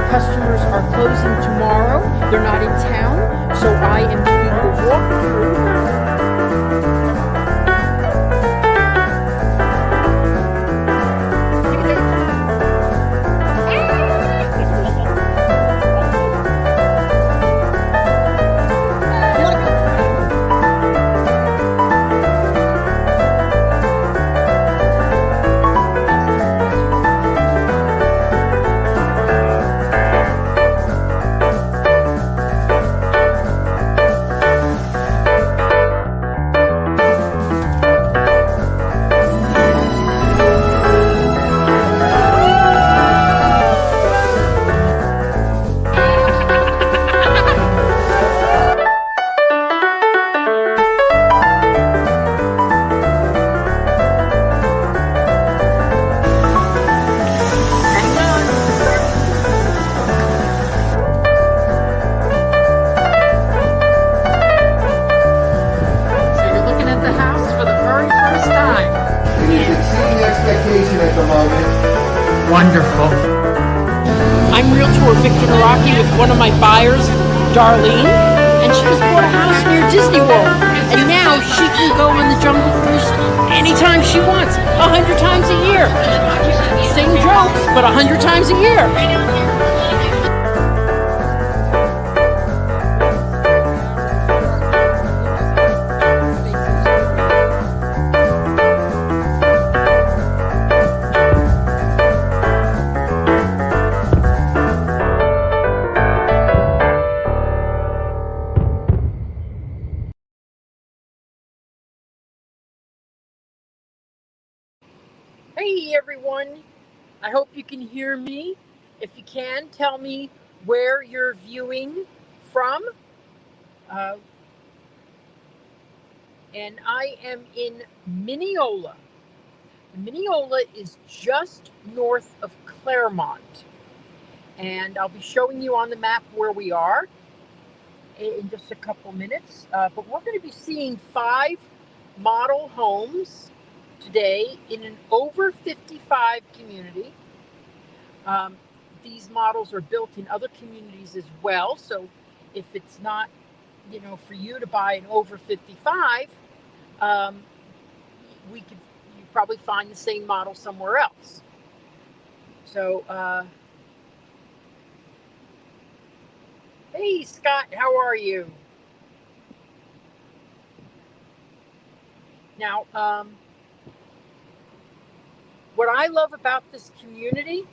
customers are closing tomorrow. They're not in town, so I am doing a walkthrough. At the moment. Wonderful. I'm Realtor Victor Naraki with one of my buyers, Darlene, and she just bought a house near Disney World. And now she can go on the Jungle Cruise anytime she wants, 100 times a year. Same jokes, but 100 times a year. Hey everyone, I hope you can hear me. If you can, tell me where you're viewing from. And I am in Minniola. Minniola is just north of Claremont. And I'll be showing you on the map where we are in just a couple minutes. But we're going to be seeing 5 model homes today in an over 55 community. These models are built in other communities as well. So if it's not, for you to buy an over 55, you probably find the same model somewhere else. So, hey Scott, how are you? Now, what I love about this community,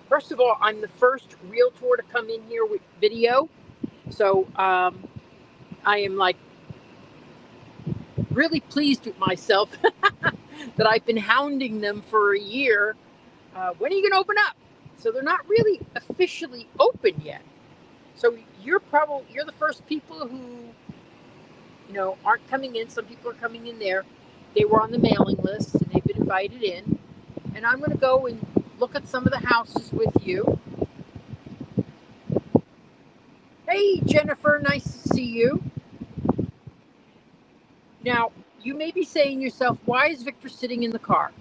first of all, I'm the first realtor to come in here with video. So I am like really pleased with myself that I've been hounding them for a year. When are you going to open up? So they're not really officially open yet. So you're the first people who, aren't coming in. Some people are coming in there. They were on the mailing list and they've been invited in. And I'm going to go and look at some of the houses with you. Hey, Jennifer, nice to see you. Now, you may be saying to yourself, why is Victor sitting in the car?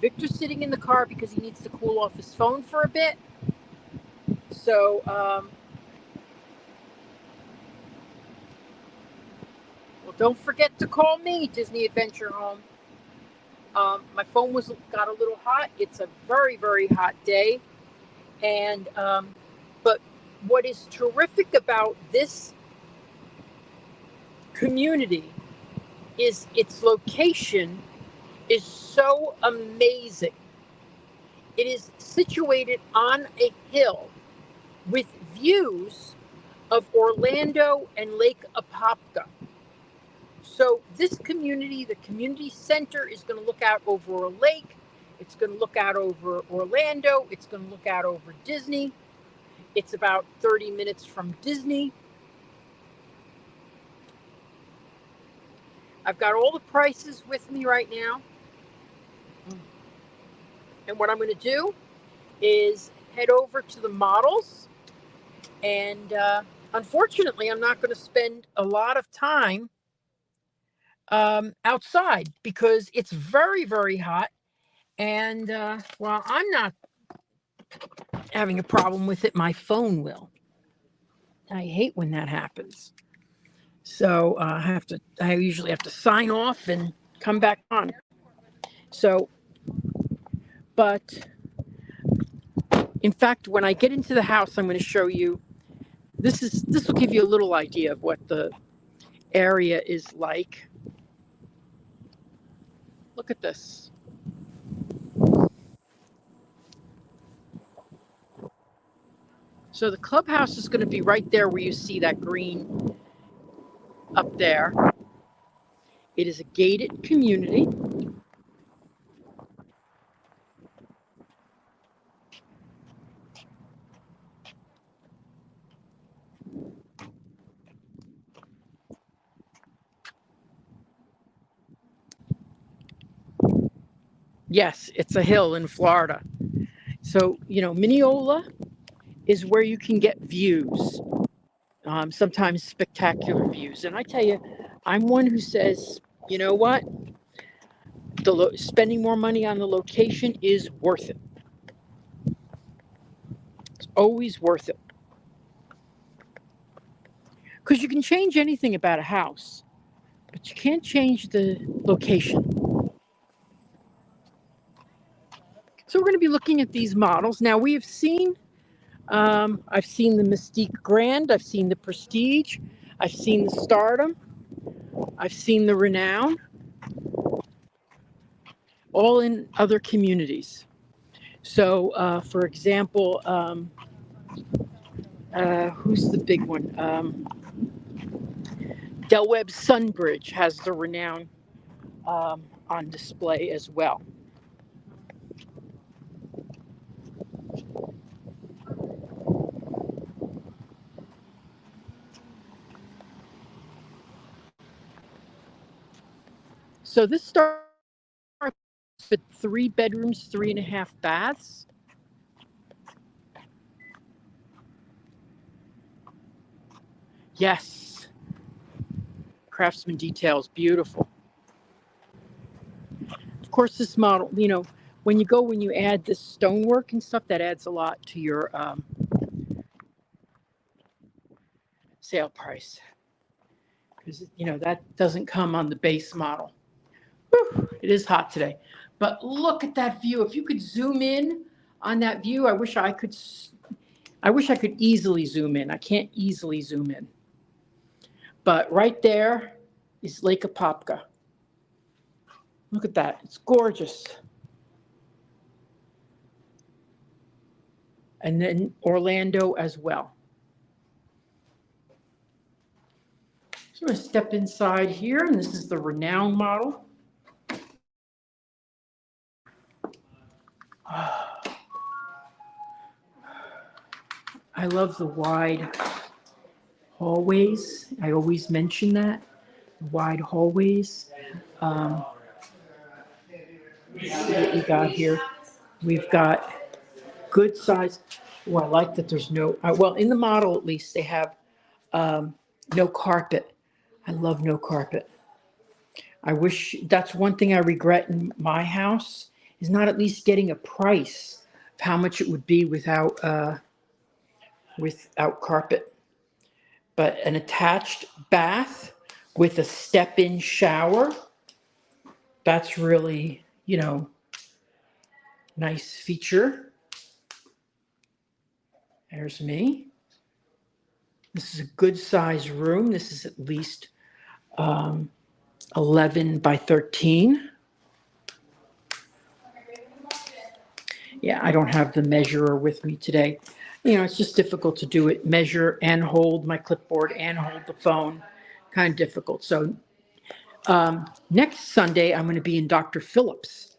Victor's sitting in the car because he needs to cool off his phone for a bit. So, well, don't forget to call me, Disney Adventure Home. My phone got a little hot. It's a very, very hot day. And, but what is terrific about this community is its location is so amazing. It is situated on a hill with views of Orlando and Lake Apopka. So this community, the community center, is going to look out over a lake. It's going to look out over Orlando. It's going to look out over Disney. It's about 30 minutes from Disney. I've got all the prices with me right now. And what I'm going to do is head over to the models. And unfortunately, I'm not going to spend a lot of time outside because it's very, very hot. And well, I'm not having a problem with it, my phone will. I hate when that happens. So I usually have to sign off and come back on. So, but in fact, when I get into the house, I'm going to show you, this will give you a little idea of what the area is like. Look at this. So the clubhouse is going to be right there where you see that green up there. It is a gated community. Yes, it's a hill in Florida. So, Mineola is where you can get views, sometimes spectacular views. And I tell you, I'm one who says, you know what? Spending more money on the location is worth it. It's always worth it. Because you can change anything about a house, but you can't change the location. So we're going to be looking at these models. Now we have seen, I've seen the Mystique Grand, I've seen the Prestige, I've seen the Stardom, I've seen the Renown, all in other communities. So for example, who's the big one? Del Webb Sunbridge has the Renown on display as well. So this starts with 3 bedrooms, 3.5 baths. Yes. Craftsman details, beautiful. Of course, this model, when you add this stonework and stuff, that adds a lot to your sale price. Because, that doesn't come on the base model. Whew, it is hot today. But look at that view. If you could zoom in on that view, I wish I could easily zoom in. I can't easily zoom in. But right there is Lake Apopka. Look at that. It's gorgeous. And then Orlando as well. So I'm going to step inside here, and this is the Renown model. I love the wide hallways. I always mention that, wide hallways. Let's see what we got here. We've got good size. Well, I like that there's no, well, in the model at least, they have no carpet. I love no carpet. I wish, that's one thing I regret in my house, is not at least getting a price of how much it would be without carpet. But an attached bath with a step-in shower, that's really, nice feature. There's me. This is a good size room. This is at least 11 by 13. Yeah, I don't have the measurer with me today. It's just difficult to do it, measure and hold my clipboard and hold the phone. Kind of difficult. So next Sunday, I'm going to be in Dr. Phillips,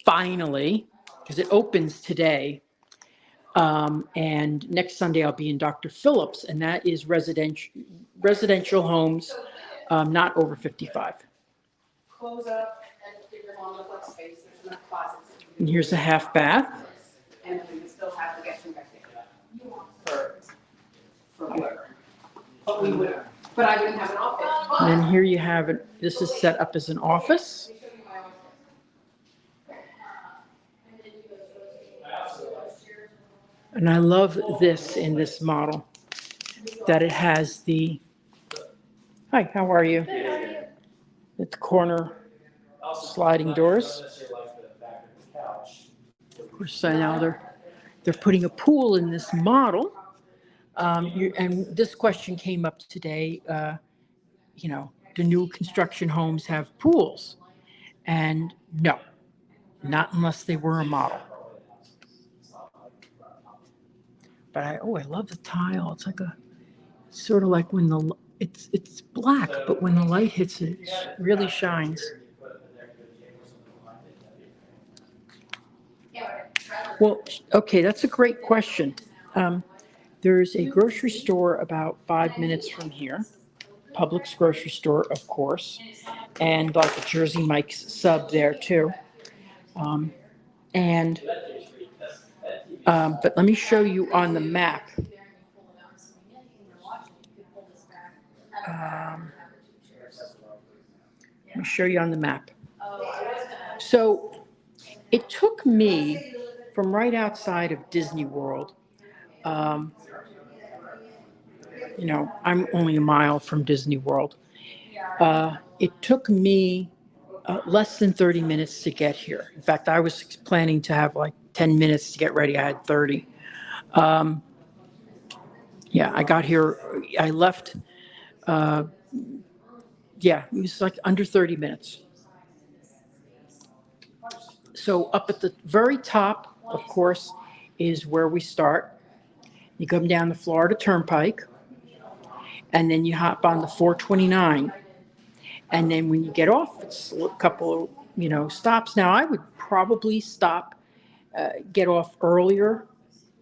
finally, because it opens today. And next Sunday, I'll be in Dr. Phillips, and that is residential homes, not over 55. Close up and give your mom a flex space. There's enough closets. And here's a half bath. And we can still have the guest room back there. For whoever. But we would, but I wouldn't have an office. And then here you have it. This is set up as an office. And I love this in this model, that it has the, hi, how are you? At the corner sliding doors. Of course, I know they're putting a pool in this model. And this question came up today, do new construction homes have pools? And no, not unless they were a model. But I love the tile. It's like sort of like when it's black, but when the light hits it, it really shines. Well, okay, that's a great question. There's a grocery store about 5 minutes from here, Publix grocery store, of course, and like a Jersey Mike's sub there too. And but let me show you on the map. Let me show you on the map. So it took me from right outside of Disney World. I'm only a mile from Disney World. It took me less than 30 minutes to get here. In fact, I was planning to have like 10 minutes to get ready. I had 30. I got here. I left. It was like under 30 minutes. So up at the very top, of course, is where we start. You come down the Florida Turnpike, and then you hop on the 429. And then when you get off, it's a couple of, stops. Now, I would probably get off earlier.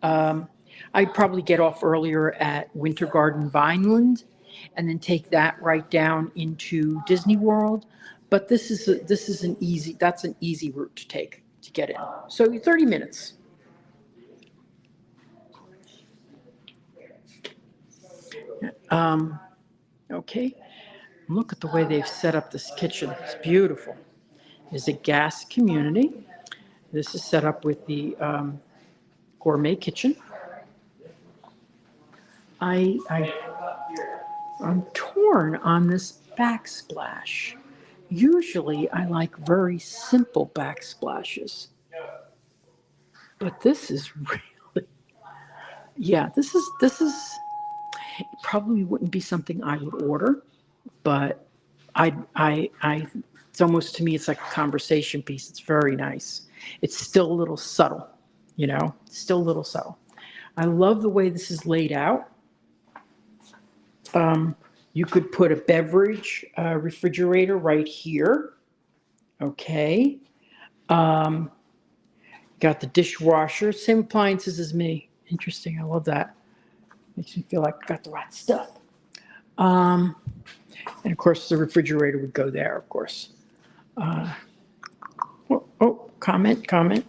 I'd probably get off earlier at Winter Garden Vineland and then take that right down into Disney World. But that's an easy route to take to get in. So 30 minutes. Okay. Look at the way they've set up this kitchen. It's beautiful. There's a gas community. This is set up with the gourmet kitchen. I'm torn on this backsplash. Usually I like very simple backsplashes. But this is really, this is, it probably wouldn't be something I would order, but it's almost, to me, it's like a conversation piece. It's very nice. It's still a little subtle, still a little subtle. I love the way this is laid out. You could put a beverage refrigerator right here. Okay. Got the dishwasher, same appliances as me. Interesting. I love that. Makes me feel like I got the right stuff. And of course, the refrigerator would go there, of course. Comment.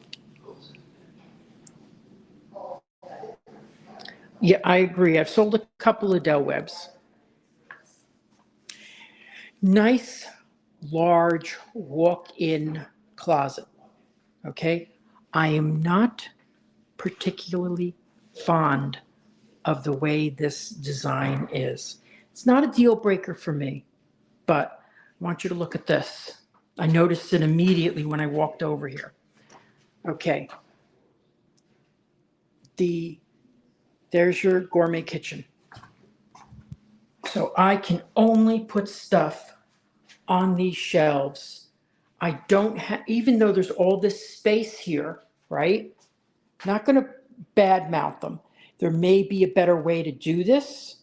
Yeah, I agree. I've sold a couple of Del Webbs. Nice, large walk-in closet. Okay. I am not particularly fond of the way this design is. It's not a deal breaker for me, but I want you to look at this. I noticed it immediately when I walked over here. Okay. There's your gourmet kitchen. So I can only put stuff on these shelves. I don't have, even though there's all this space here, right? Not going to badmouth them. There may be a better way to do this,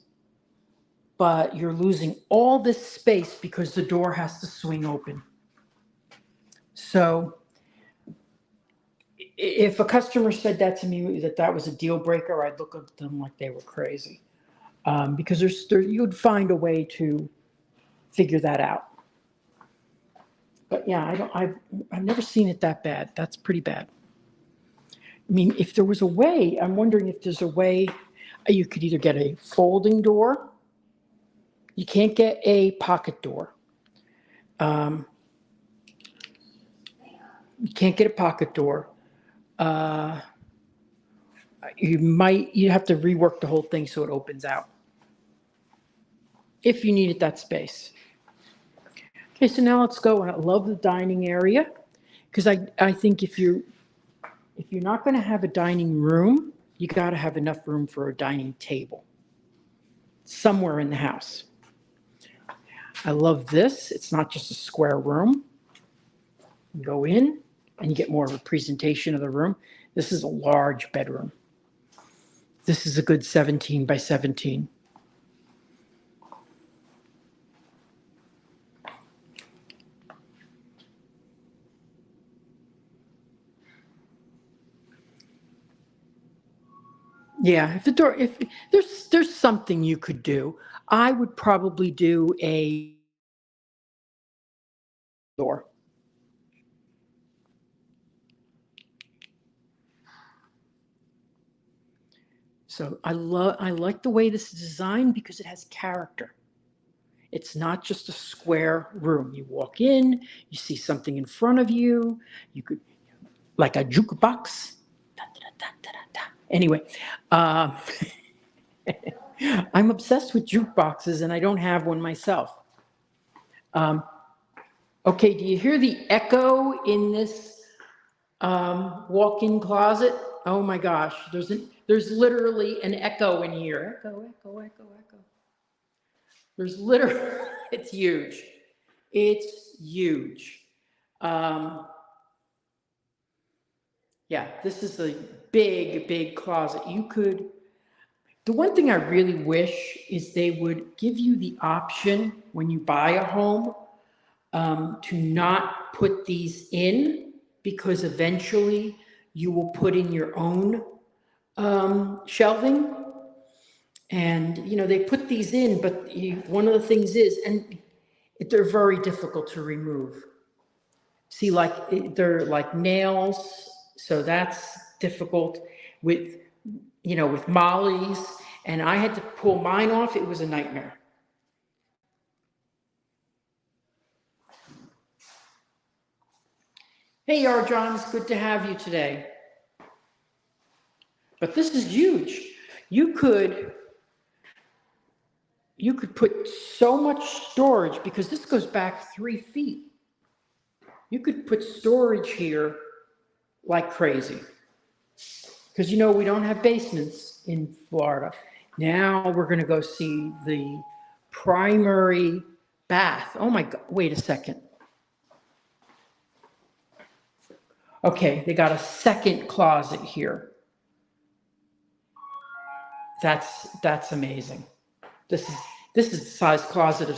but you're losing all this space because the door has to swing open. So if a customer said that to me, that was a deal breaker, I'd look at them like they were crazy. Because you'd find a way to figure that out. But yeah, I've never seen it that bad. That's pretty bad. I mean, if there was a way, I'm wondering if there's a way you could either get a folding door. You can't get a pocket door. You can't get a pocket door. you have to rework the whole thing so it opens out. If you needed that space. Okay, so now let's go. I love the dining area because I think if you're not going to have a dining room, you got to have enough room for a dining table somewhere in the house. I love this. It's not just a square room. You go in and you get more of a presentation of the room. This is a large bedroom. This is a good 17 by 17. Yeah, if there's something you could do, I would probably do a door. So I like the way this is designed because it has character. It's not just a square room. You walk in, you see something in front of you. You could, like a jukebox. Da, da, da, da, da, da. Anyway, I'm obsessed with jukeboxes and I don't have one myself. Okay, do you hear the echo in this walk-in closet? Oh my gosh, there's literally an echo in here. Echo, echo, echo, echo. There's literally, it's huge. It's huge. Yeah, this is a big, big closet. The one thing I really wish is they would give you the option when you buy a home to not put these in, because eventually you will put in your own shelving. And, they put these in, but one of the things is, and they're very difficult to remove. See, they're like nails, so that's difficult with mollies. And I had to pull mine off. It was a nightmare. Hey, Arjan, it's good to have you today. But this is huge. You could put so much storage, because this goes back 3 feet. You could put storage here like crazy. Because we don't have basements in Florida. Now we're going to go see the primary bath. Oh my God, wait a second. Okay, they got a second closet here. That's amazing. This is the size closet of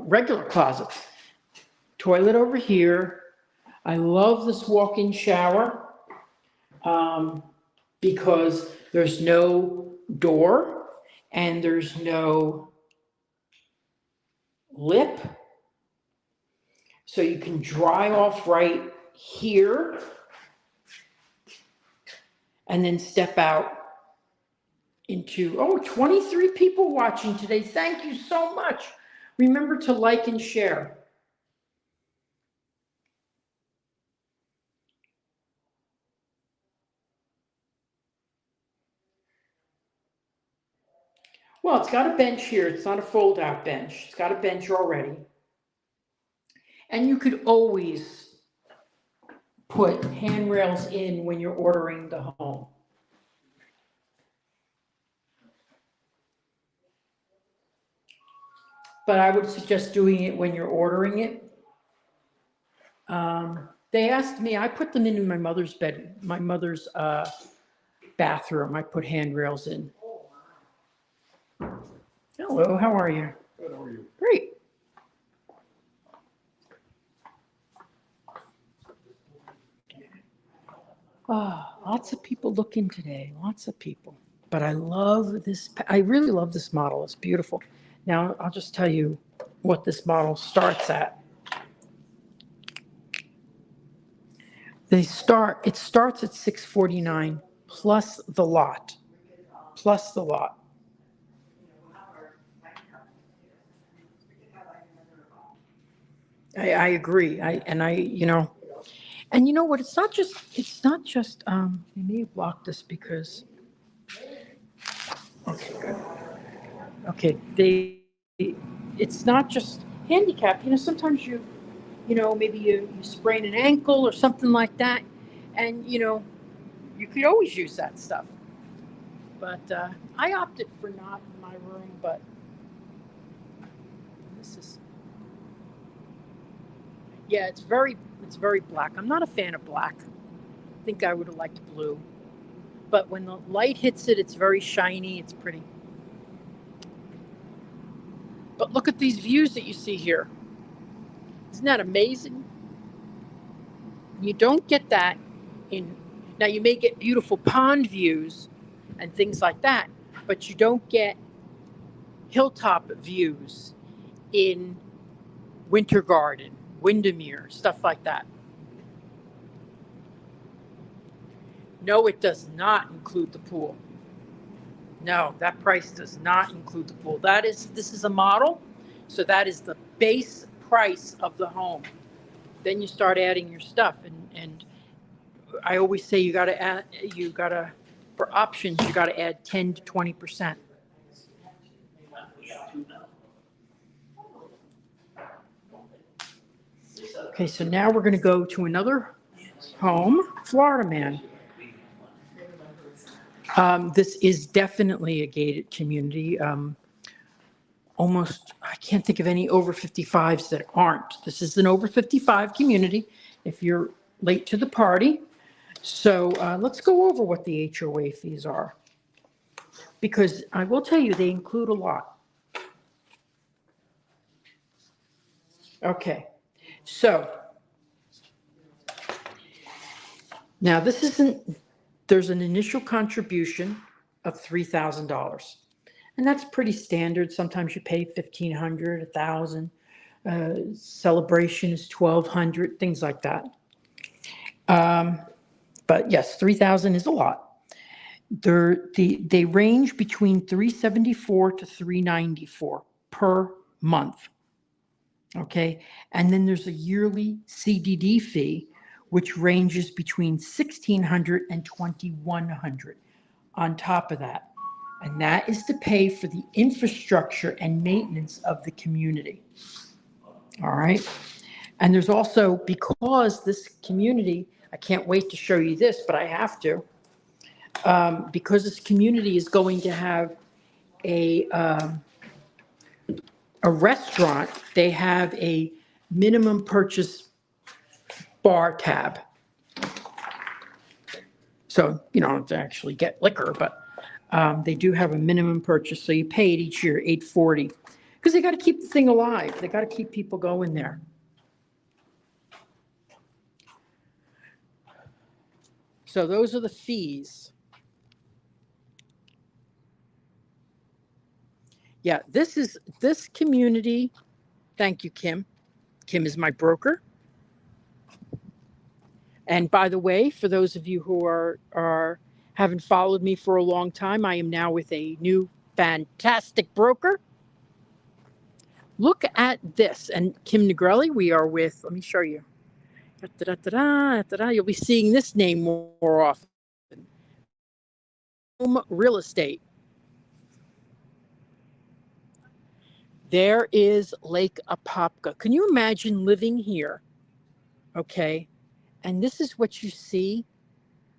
regular closets. Toilet over here. I love this walk-in shower because there's no door and there's no lip. So you can dry off right here and then step out into, 23 people watching today. Thank you so much. Remember to like and share. Well, it's got a bench here. It's not a fold-out bench. It's got a bench already. And you could always put handrails in when you're ordering the home. But I would suggest doing it when you're ordering it. They asked me, I put them in my mother's bathroom. I put handrails in. Hello, how are you? Good, how are you? Great. Lots of people looking today, lots of people. But I really love this model. It's beautiful. Now, I'll just tell you what this model starts at. It starts at $649 plus the lot. I agree. And And you know what? It's not just, they may have blocked this because, okay, good. Okay, it's not just handicap. You know, sometimes maybe you sprain an ankle or something like that. And, you could always use that stuff. But I opted for not in my room, but this is, yeah, it's very black. I'm not a fan of black. I think I would have liked blue. But when the light hits it, it's very shiny. It's pretty. But look at these views that you see here. Isn't that amazing? You don't get that now you may get beautiful pond views and things like that, but you don't get hilltop views in Winter Garden, Windermere, stuff like that. No, it does not include the pool. No, that price does not include the pool. This is a model, so that is the base price of the home. Then you start adding your stuff, and I always say for options, you gotta add 10 to 20%. Okay, so now we're gonna go to another home, Florida Man. This is definitely a gated community. I can't think of any over 55s that aren't. This is an over 55 community if you're late to the party. So let's go over what the HOA fees are, because I will tell you they include a lot. Okay, so now there's an initial contribution of $3,000. And that's pretty standard. Sometimes you pay $1,500, $1,000. Celebration is $1,200, things like that. But yes, $3,000 is a lot. They range between $374 to $394 per month. Okay, and then there's a yearly CDD fee, which ranges between $1,600 and $2,100 on top of that. And that is to pay for the infrastructure and maintenance of the community. All right. And there's also, because this community, I can't wait to show you this, but I have to, because this community is going to have a restaurant, they have a minimum purchase bar tab. So you don't actually get liquor, but they do have a minimum purchase. So you pay it each year, $840, because they got to keep the thing alive. They got to keep people going there. So those are the fees. Yeah, this community. Thank you, Kim. Kim is my broker. And by the way, for those of you who haven't followed me for a long time, I am now with a new fantastic broker. Look at this. And Kim Negrelli, we are with, let me show you. You'll be seeing this name more often. Home Real Estate. There is Lake Apopka. Can you imagine living here? Okay. And this is what you see.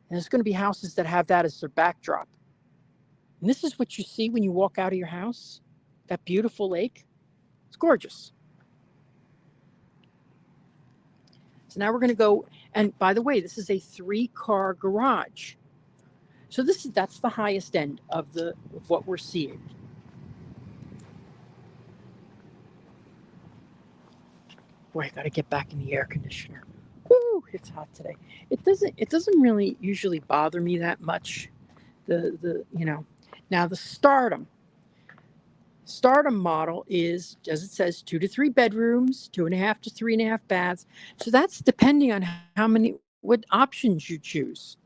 And there's going to be houses that have that as their backdrop. And this is what you see when you walk out of your house. That beautiful lake. It's gorgeous. So now we're going to go. And by the way, this is a 3-car garage. So that's the highest end of what we're seeing. Boy, I got to get back in the air conditioner. Woo, it's hot today. It doesn't really usually bother me that much. Now the Stardom model is, as it says, 2 to 3 bedrooms, 2.5 to 3.5 baths. So that's depending on what options you choose.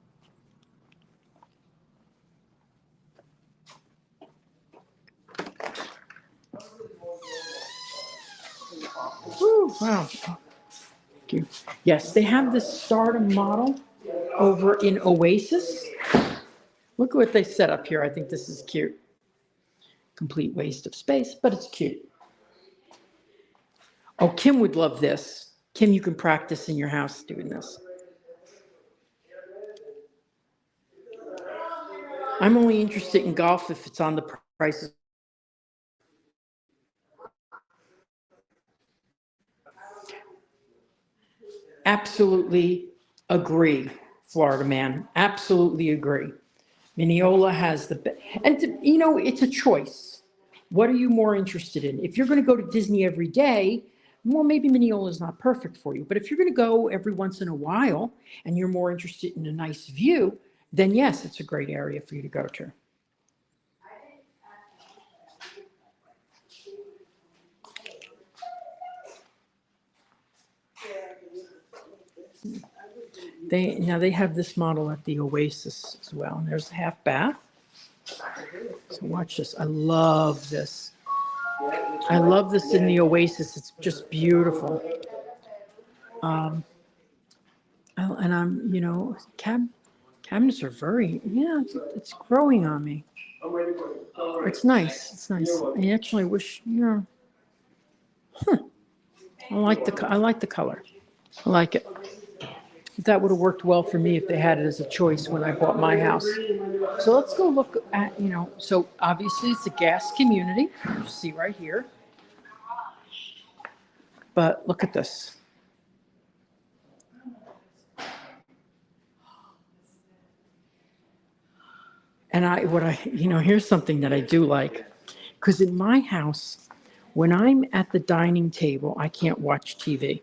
Ooh, wow. you. Yes, they have this starter model over in Oasis. Look at what they set up here. I think this is cute. Complete waste of space, but it's cute. Oh, Kim would love this. Kim, you can practice in your house doing this. I'm only interested in golf if it's on the prices. Absolutely agree, Florida man. Absolutely agree. Mineola has and it's a choice. What are you more interested in? If you're going to go to Disney every day, well, maybe Mineola is not perfect for you. But if you're going to go every once in a while and you're more interested in a nice view, then yes, it's a great area for you to go to. They have this model at the Oasis as well. And there's a half bath. So watch this. I love this. I love this in the Oasis. It's just beautiful. And I'm, cabinets are very, it's growing on me. It's nice. It's nice. I actually wish, I like the color. I like it. That would have worked well for me if they had it as a choice when I bought my house. So let's go look at, so obviously it's a gas community. You see right here. But look at this. And here's something that I do like. Because in my house, when I'm at the dining table, I can't watch TV.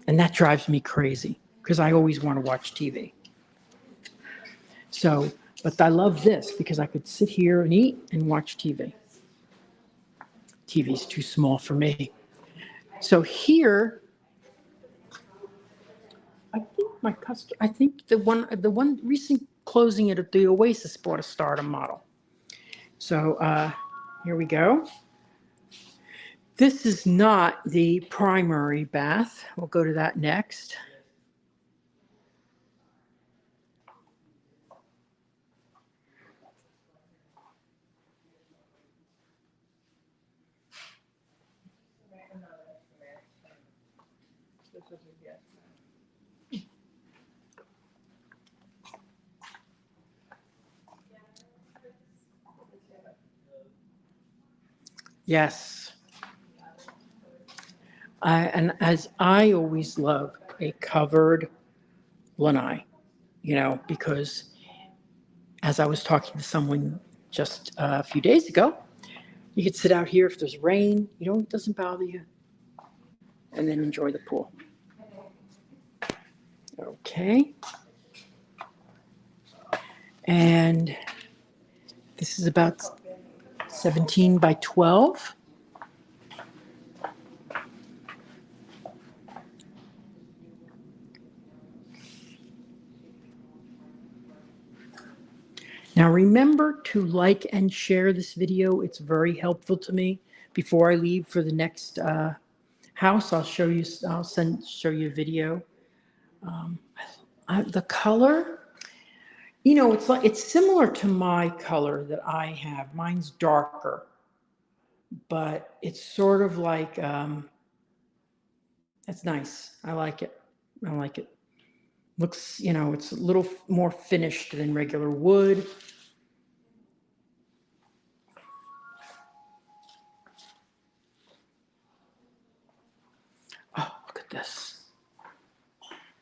And that drives me crazy because I always want to watch TV. So, but I love this because I could sit here and eat and watch TV. TV's too small for me. So here, I think the one recent closing it at the Oasis bought a starter model. So here we go. This is not the primary bath. We'll go to that next. Yes. And as I always love a covered lanai, because as I was talking to someone just a few days ago, you could sit out here if there's rain, it doesn't bother you, and then enjoy the pool. Okay. And this is about 17 by 12. Now remember to like and share this video. It's very helpful to me. Before I leave for the next house, I'll show you a video. The color, it's similar to my color that I have. Mine's darker, but it's sort of like, it's nice. I like it. Looks, it's a little more finished than regular wood. Oh, look at this.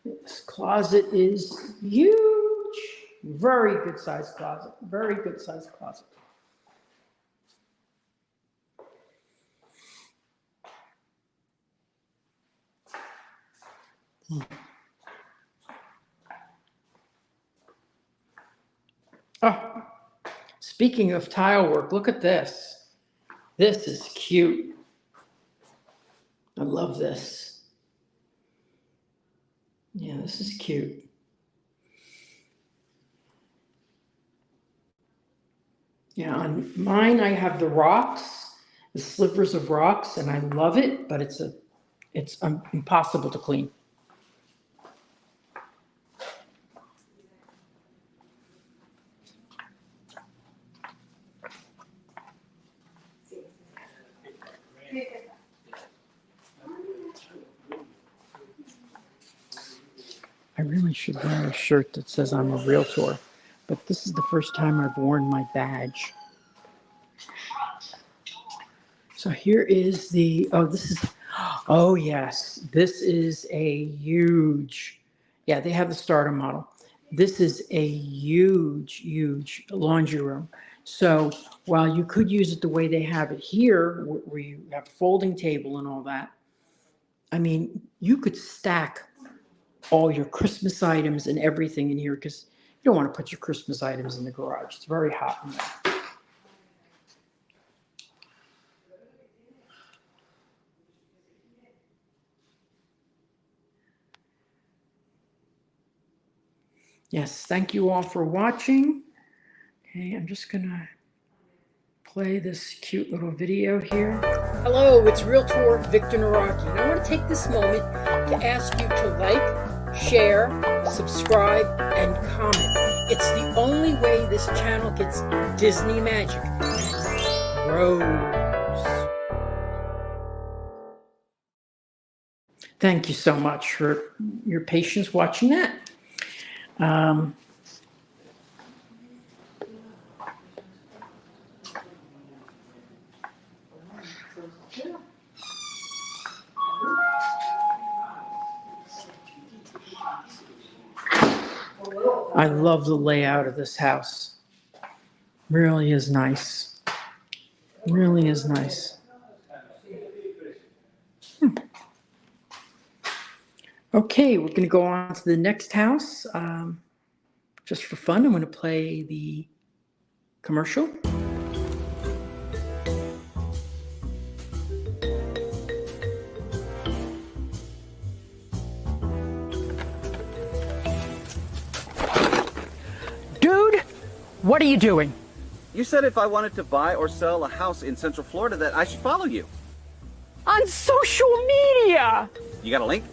This closet is huge. Very good sized closet. Very good sized closet. Oh, speaking of tile work, look at this. This is cute. I love this. Yeah, this is cute. Yeah, on mine I have the rocks, the slivers of rocks, and I love it, but it's it's impossible to clean. I really should wear a shirt that says I'm a realtor, but this is the first time I've worn my badge. So here is oh yes, this is a huge, yeah, they have the starter model. This is a huge laundry room. So while you could use it the way they have it here, where you have a folding table and all that, I mean, you could stack all your Christmas items and everything in here because you don't want to put your Christmas items in the garage. It's very hot in there. Yes, thank you all for watching. Okay, I'm just gonna play this cute little video here. Hello, it's Realtor Victor Naraki, and I want to take this moment to ask you to like, share, subscribe, and comment. It's the only way this channel gets Disney magic and grows. Thank you so much for your patience watching that. I love the layout of this house. Really is nice. Really is nice. Okay, we're going to go on to the next house. Just for fun, I'm going to play the commercial. Dude, what are you doing? You said if I wanted to buy or sell a house in Central Florida that I should follow you. On social media! You got a link?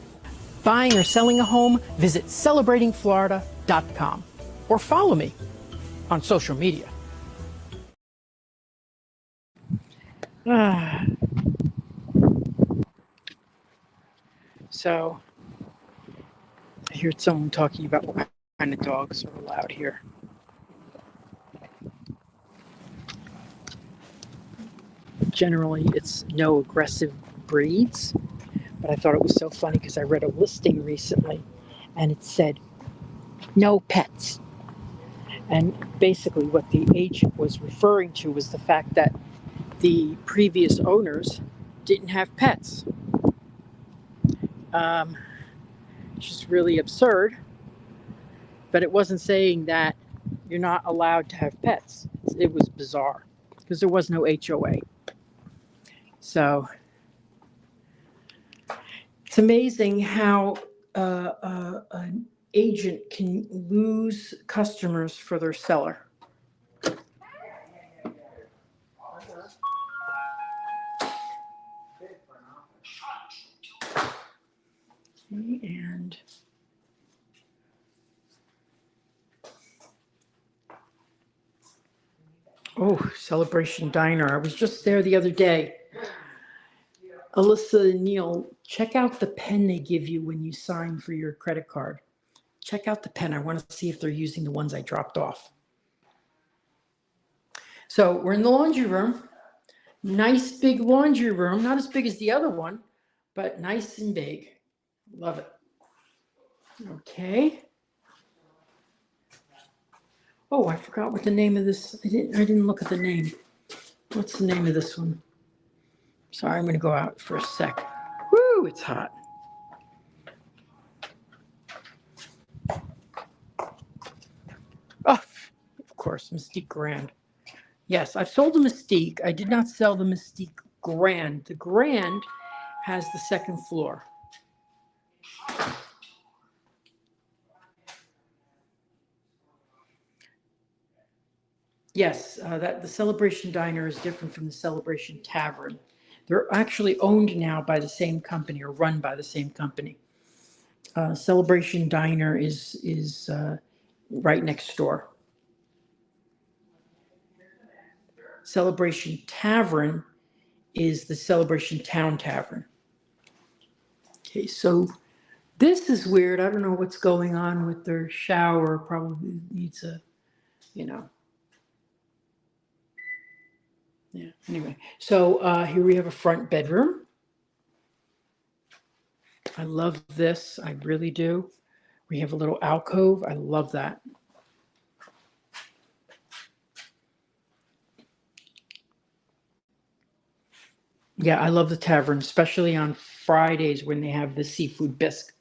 Buying or selling a home, visit celebratingflorida.com or follow me on social media. So, I heard someone talking about what kind of dogs are allowed here. Generally, it's no aggressive breeds, but I thought it was so funny because I read a listing recently and it said, no pets. And basically what the agent was referring to was the fact that the previous owners didn't have pets. Which is really absurd, but it wasn't saying that you're not allowed to have pets. It was bizarre because there was no HOA. So it's amazing how an agent can lose customers for their seller. And oh, Celebration Diner. I was just there the other day. Alyssa and Neil, check out the pen they give you when you sign for your credit card. Check out the pen. I want to see if they're using the ones I dropped off. So we're in the laundry room. Nice big laundry room. Not as big as the other one, but nice and big. Love it. Okay. Oh, I forgot what the name of this. I didn't look at the name. What's the name of this one? Sorry, I'm going to go out for a sec. Woo, it's hot. Oh, of course, Mystique Grand. Yes, I've sold the Mystique. I did not sell the Mystique Grand. The Grand has the second floor. Yes, that the Celebration Diner is different from the Celebration Tavern. They're actually owned now by the same company or run by the same company. Celebration Diner is right next door. Celebration Tavern is the Celebration Town Tavern. Okay, so this is weird. I don't know what's going on with their shower. Probably needs a, yeah. Anyway, so here we have a front bedroom. I love this. I really do. We have a little alcove. I love that. Yeah, I love the tavern, especially on Fridays when they have the seafood bisque.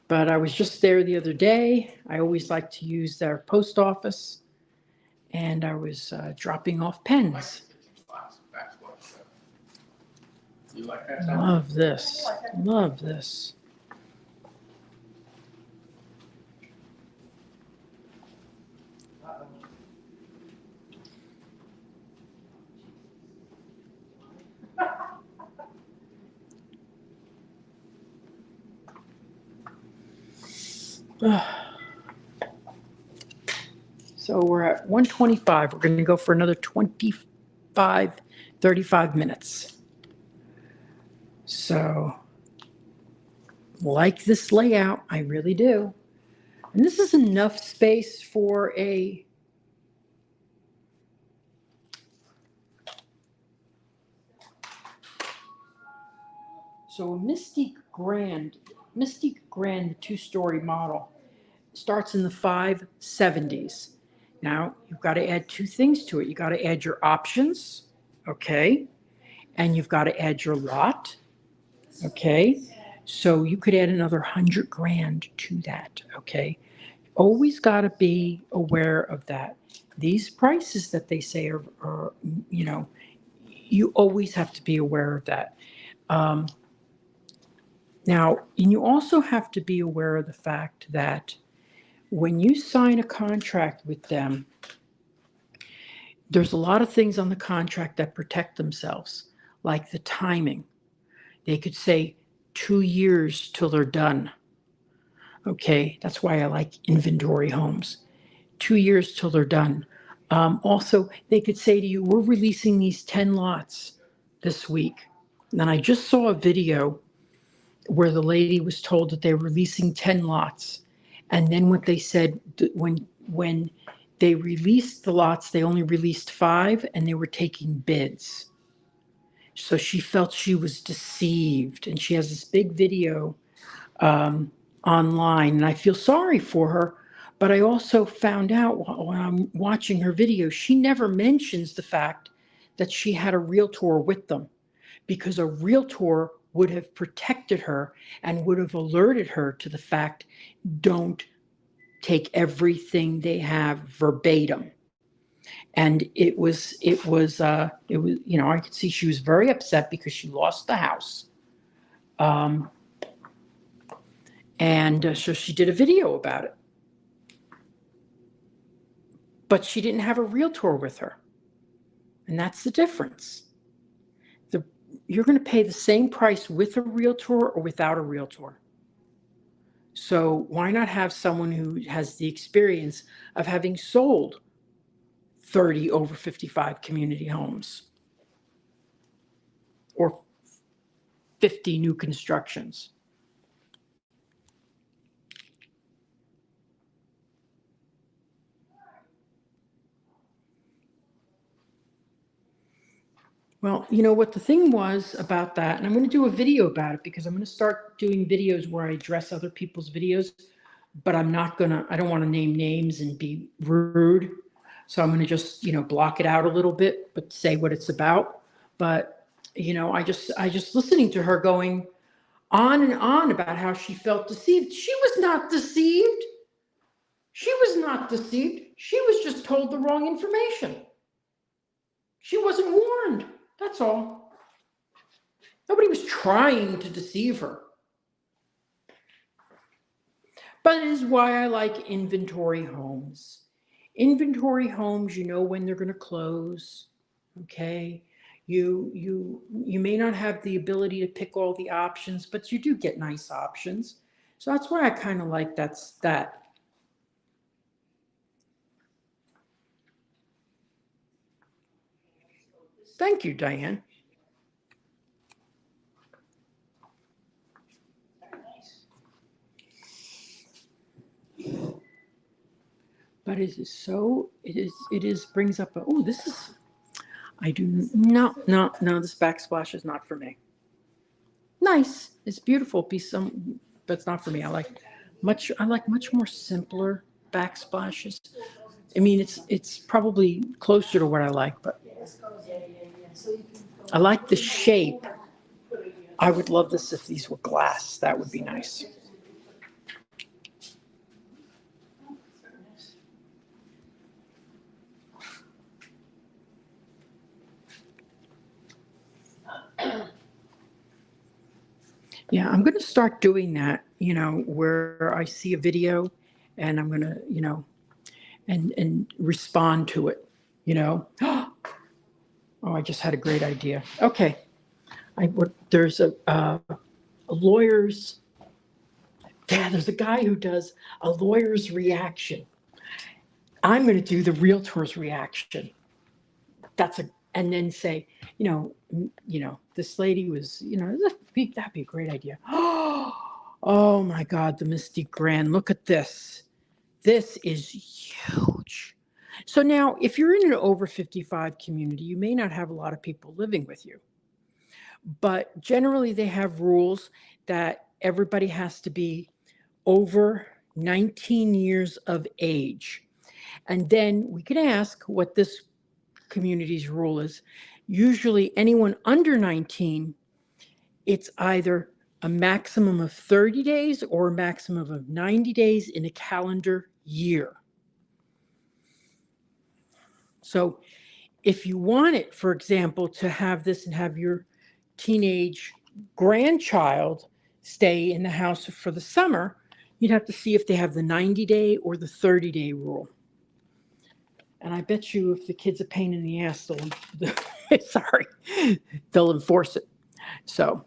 But I was just there the other day. I always like to use their post office. And I was dropping off pens. Love this. Love this. So we're at 125. We're going to go for another 35 minutes. So, like this layout, I really do. And this is enough space for a Mystique Grand, the two-story model, starts in the 570s. Now, you've got to add two things to it. You got to add your options, okay? And you've got to add your lot, okay? So you could add another 100 grand to that, okay? Always got to be aware of that. These prices that they say are, you always have to be aware of that. Now, and you also have to be aware of the fact that when you sign a contract with them, there's a lot of things on the contract that protect themselves, like the timing. They could say 2 years till they're done. Okay, that's why I like inventory homes. 2 years till they're done. Also, they could say to you, we're releasing these 10 lots this week. And I just saw a video where the lady was told that they were releasing 10 lots. And then what they said, when they released the lots, they only released 5 and they were taking bids. So she felt she was deceived. And she has this big video online. And I feel sorry for her. But I also found out when I'm watching her video, she never mentions the fact that she had a realtor with them, because a realtor would have protected her and would have alerted her to the fact, don't take everything they have verbatim. And it was, I could see she was very upset because she lost the house. And so she did a video about it. But she didn't have a realtor with her. And that's the difference. You're going to pay the same price with a realtor or without a realtor. So why not have someone who has the experience of having sold 30 over 55 community homes or 50 new constructions? Well, you know what the thing was about that, and I'm going to do a video about it because I'm going to start doing videos where I address other people's videos, but I don't want to name names and be rude. So I'm going to just, block it out a little bit, but say what it's about. But, I just listening to her going on and on about how she felt deceived. She was not deceived. She was not deceived. She was just told the wrong information. She wasn't warned. That's all. Nobody was trying to deceive her. But it is why I like inventory homes. Inventory homes, you know when they're going to close. Okay. You may not have the ability to pick all the options, but you do get nice options. So that's why I kind of like that. Thank you, Diane. But it is brings up this is, I do, no, this backsplash is not for me. Nice, it's beautiful, but it's not for me. I like much more simpler backsplashes. I mean, it's probably closer to what I like, but I like the shape. I would love this if these were glass. That would be nice. Yeah, I'm going to start doing that, where I see a video and I'm going to, and respond to it, Oh, I just had a great idea. Okay. There's a lawyer's, there's a guy who does a lawyer's reaction. I'm going to do the realtor's reaction. And then say, this lady was, that'd be a great idea. Oh my God, the Misty Grand. Look at this. This is huge. So now, if you're in an over 55 community, you may not have a lot of people living with you. But generally, they have rules that everybody has to be over 19 years of age. And then we can ask what this community's rule is. Usually anyone under 19, it's either a maximum of 30 days or a maximum of 90 days in a calendar year. So if you want it, for example, to have this and have your teenage grandchild stay in the house for the summer, you'd have to see if they have the 90-day or the 30-day rule. And I bet you if the kid's a pain in the ass, they'll enforce it. So.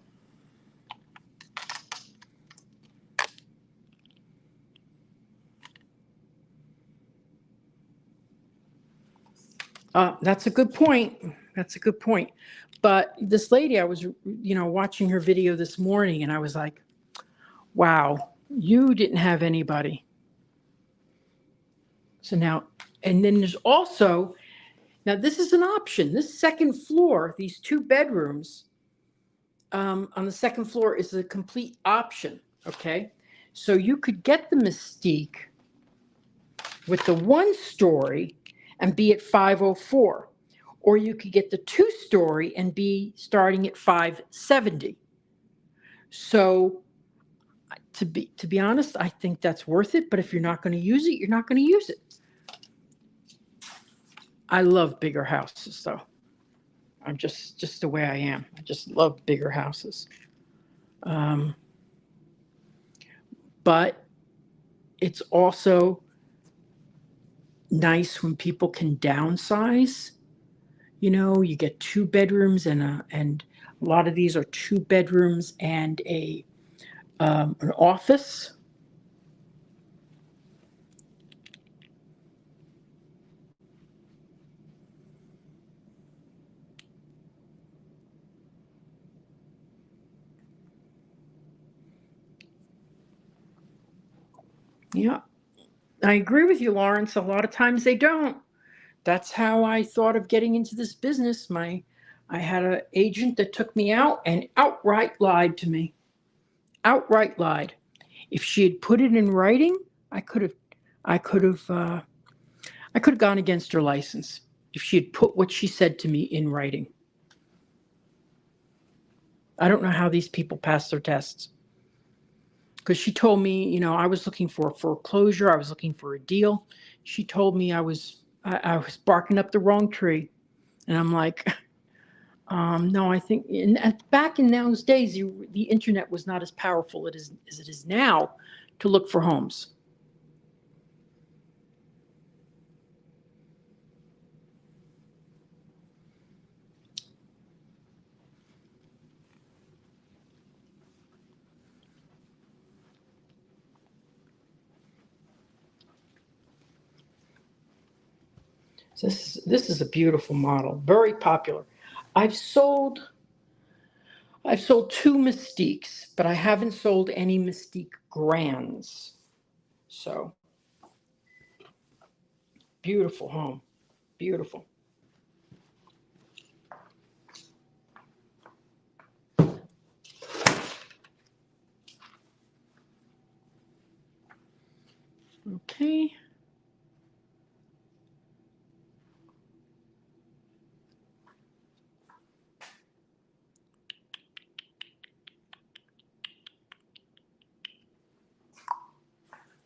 That's a good point. That's a good point. But this lady, I was, watching her video this morning and I was like, wow, you didn't have anybody. So now, and then there's also, now this is an option. This second floor, these 2 bedrooms on the second floor is a complete option. Okay. So you could get the Mystique with the 1-story and be at 504, or you could get the 2-story and be starting at 570. So to be honest, I think that's worth it. But if you're not going to use it, you're not going to use it. I love bigger houses, though. I'm just the way I am. I just love bigger houses. But it's also nice when people can downsize. You get 2 bedrooms and a lot of these are 2 bedrooms and an office. Yeah, I agree with you, Lawrence. A lot of times they don't. That's how I thought of getting into this business. I had an agent that took me out and outright lied to me. Outright lied. If she had put it in writing, I could have gone against her license if she had put what she said to me in writing. I don't know how these people pass their tests. Because she told me, I was looking for a foreclosure. I was looking for a deal. She told me I was barking up the wrong tree. And I'm like, no, I think back in those days, the internet was not as powerful as it is now to look for homes. So this is a beautiful model, very popular. I've sold 2 Mystiques, but I haven't sold any Mystique Grands. So beautiful home, beautiful. Okay.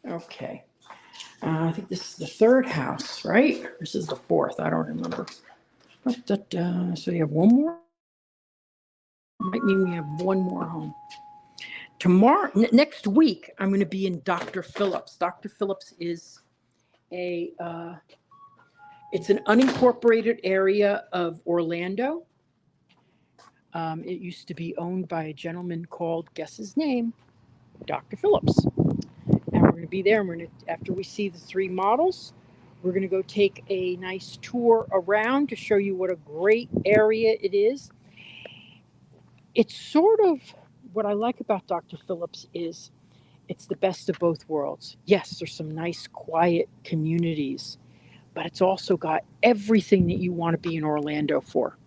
Okay. I think this is the 3rd house, right? This is the 4th. I don't remember. So you have one more? Might mean we have one more home. Tomorrow, next week, I'm going to be in Dr. Phillips. Dr. Phillips is it's an unincorporated area of Orlando. It used to be owned by a gentleman called, guess his name, Dr. Phillips. And we're going to be there. And we're going to, after we see the 3 models, we're going to go take a nice tour around to show you what a great area it is. It's sort of what I like about Dr. Phillips is it's the best of both worlds. Yes, there's some nice, quiet communities, but it's also got everything that you want to be in Orlando for.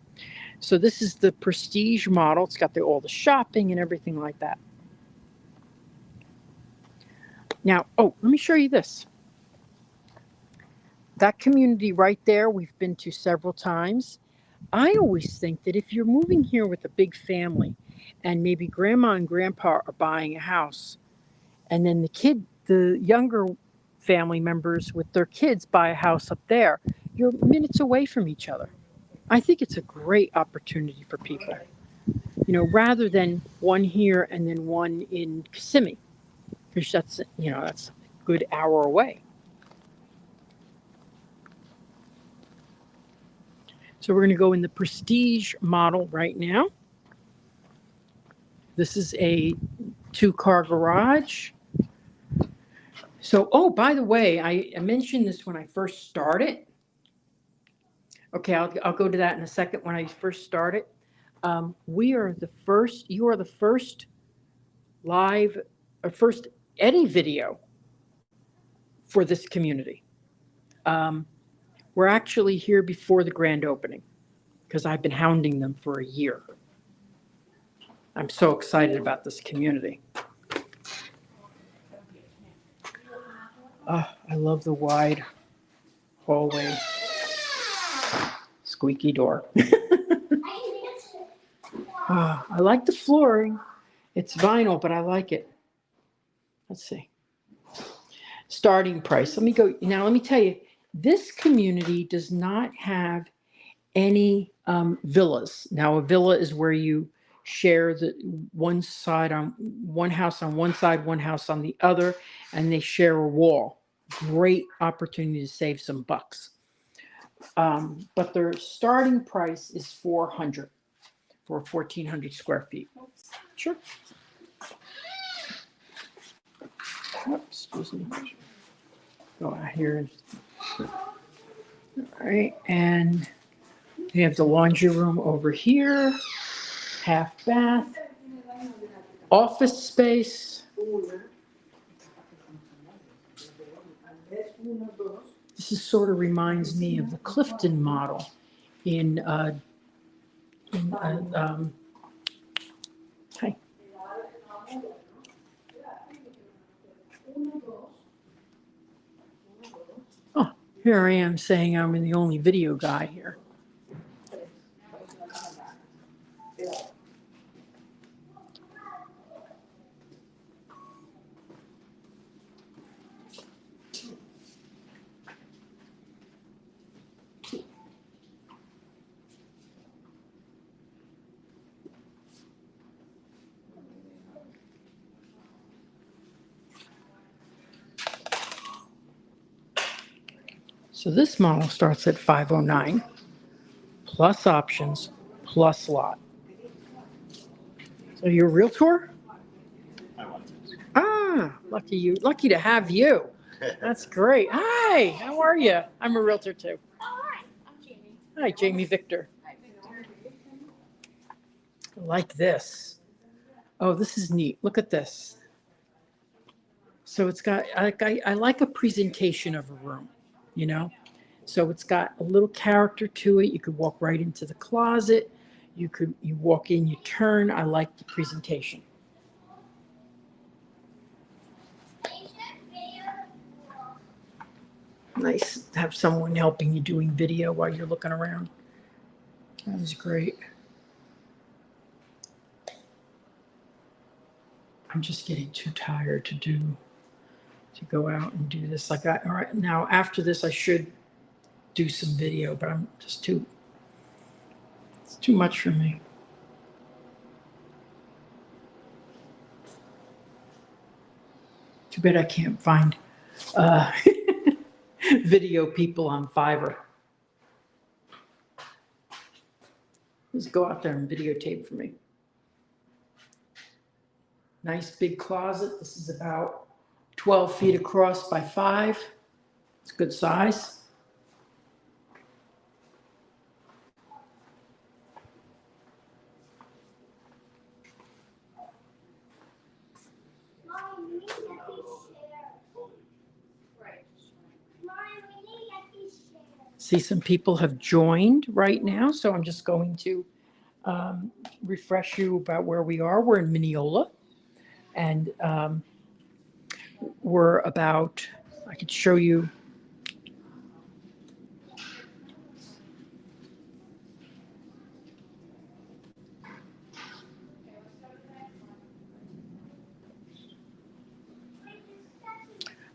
So this is the prestige model. It's got all the shopping and everything like that. Now, let me show you this. That community right there, we've been to several times. I always think that if you're moving here with a big family and maybe grandma and grandpa are buying a house, and then the younger family members with their kids buy a house up there, you're minutes away from each other. I think it's a great opportunity for people, rather than one here and then one in Kissimmee, because that's a good hour away. So we're going to go in the prestige model right now. This is a 2-car garage. So, by the way, I mentioned this when I first started. Okay, I'll go to that in a second. When I first started, you are the first live or first any video for this community. We're actually here before the grand opening because I've been hounding them for a year. I'm so excited about this community. I love the wide hallway. Squeaky door. I like the flooring. It's vinyl, but I like it. Let's see. Starting price. Let me tell you, this community does not have any villas. Now, a villa is where you share the one house on one side, one house on the other, and they share a wall. Great opportunity to save some bucks. But their starting price is $400 for 1,400 square feet. Sure. Excuse me. Go out here. All right, and we have the laundry room over here, half bath, office space. This sort of reminds me of the Clifton model in hi. Oh, here I am saying I'm the only video guy here. So this model starts at $509, plus options, plus lot. So you're a realtor? Lucky you. Lucky to have you. That's great. Hi, how are you? I'm a realtor too. Hi, Jamie Victor. I like this. Oh, this is neat. Look at this. So it's got, I like a presentation of a room, you know? So it's got a little character to it. You could walk right into the closet. You walk in, you turn. I like the presentation. Nice to have someone helping you doing video while you're looking around. That was great. I'm just getting too tired to go out and do this. All right, now after this, I should do some video, but I'm just it's too much for me. Too bad I can't find video people on Fiverr. Just go out there and videotape for me. Nice big closet. This is about 12 feet across by 5. It's good size. See, some people have joined right now, so I'm just going to refresh you about where we are. We're in Minniola, and we're about, I could show you.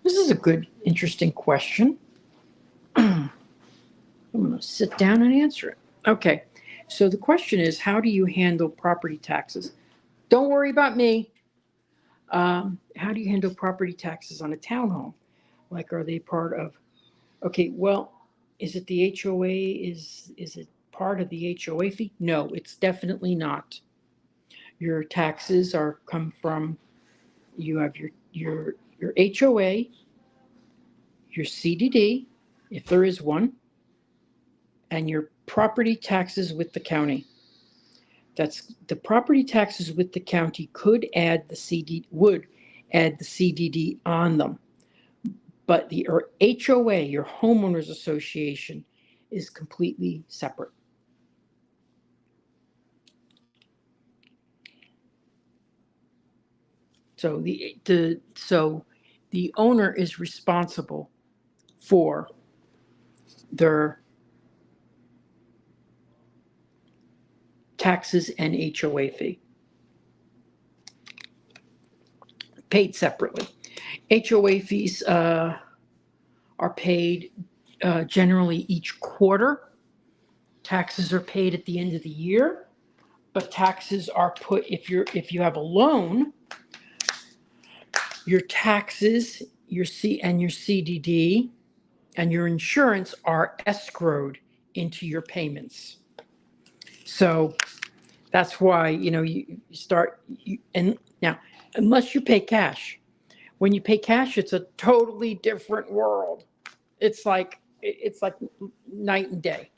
This is a good, interesting question. I'm going to sit down and answer it. Okay, so the question is, how do you handle property taxes? Don't worry about me. How do you handle property taxes on a townhome? Like, are they part of, okay, well, is it the HOA? Is it part of the HOA fee? No, it's definitely not. Your taxes come from, you have your HOA, your CDD, if there is one, and your property taxes with the county. That's the property taxes with the county would add the CDD on them. But your HOA, your homeowners association, is completely separate. So the owner is responsible for their taxes and HOA fee, paid separately. HOA fees are paid generally each quarter. Taxes are paid at the end of the year, but taxes are put, if you have a loan, your taxes, your CDD, and your insurance are escrowed into your payments. So that's why, you start, and now, unless you pay cash. When you pay cash, it's a totally different world. It's like night and day.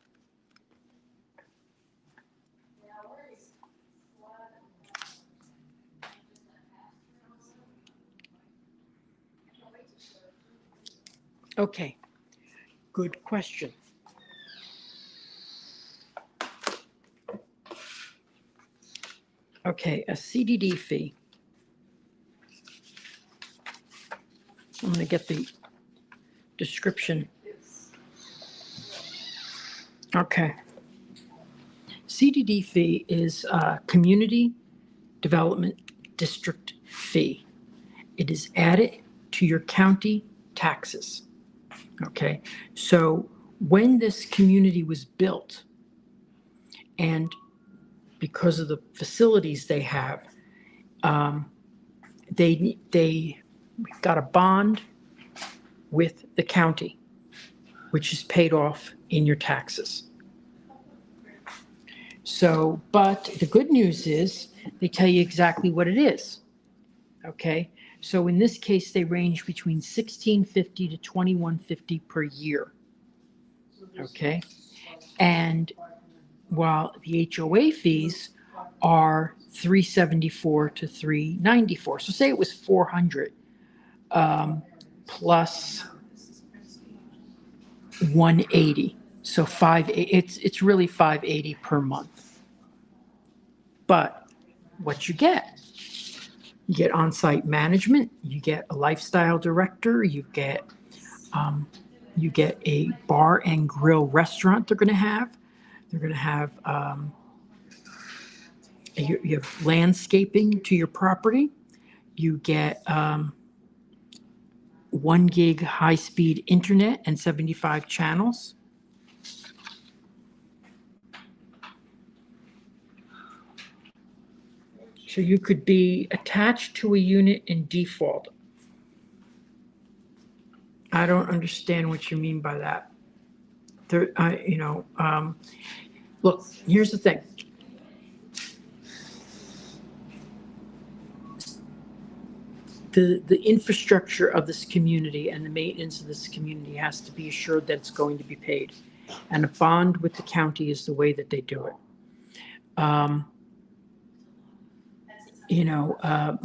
Okay, good question. Okay, a CDD fee. I'm going to get the description. Okay. CDD fee is a community development district fee. It is added to your county taxes. Okay, so when this community was built, and because of the facilities they have, they got a bond with the county, which is paid off in your taxes. So, but the good news is they tell you exactly what it is. Okay, so in this case, they range between $1,650 to $2,150 per year. Okay, And while the HOA fees are $374 to $394. So say it was $400 plus $180. So it's really $580 per month. But what you get on-site management, you get a lifestyle director, you get a bar and grill restaurant they're going to have. They're going to have you have landscaping to your property. You get 1 gig high-speed internet and 75 channels. So you could be attached to a unit in default. I don't understand what you mean by that. Look, here's the thing. The infrastructure of this community and the maintenance of this community has to be assured that it's going to be paid. And a bond with the county is the way that they do it.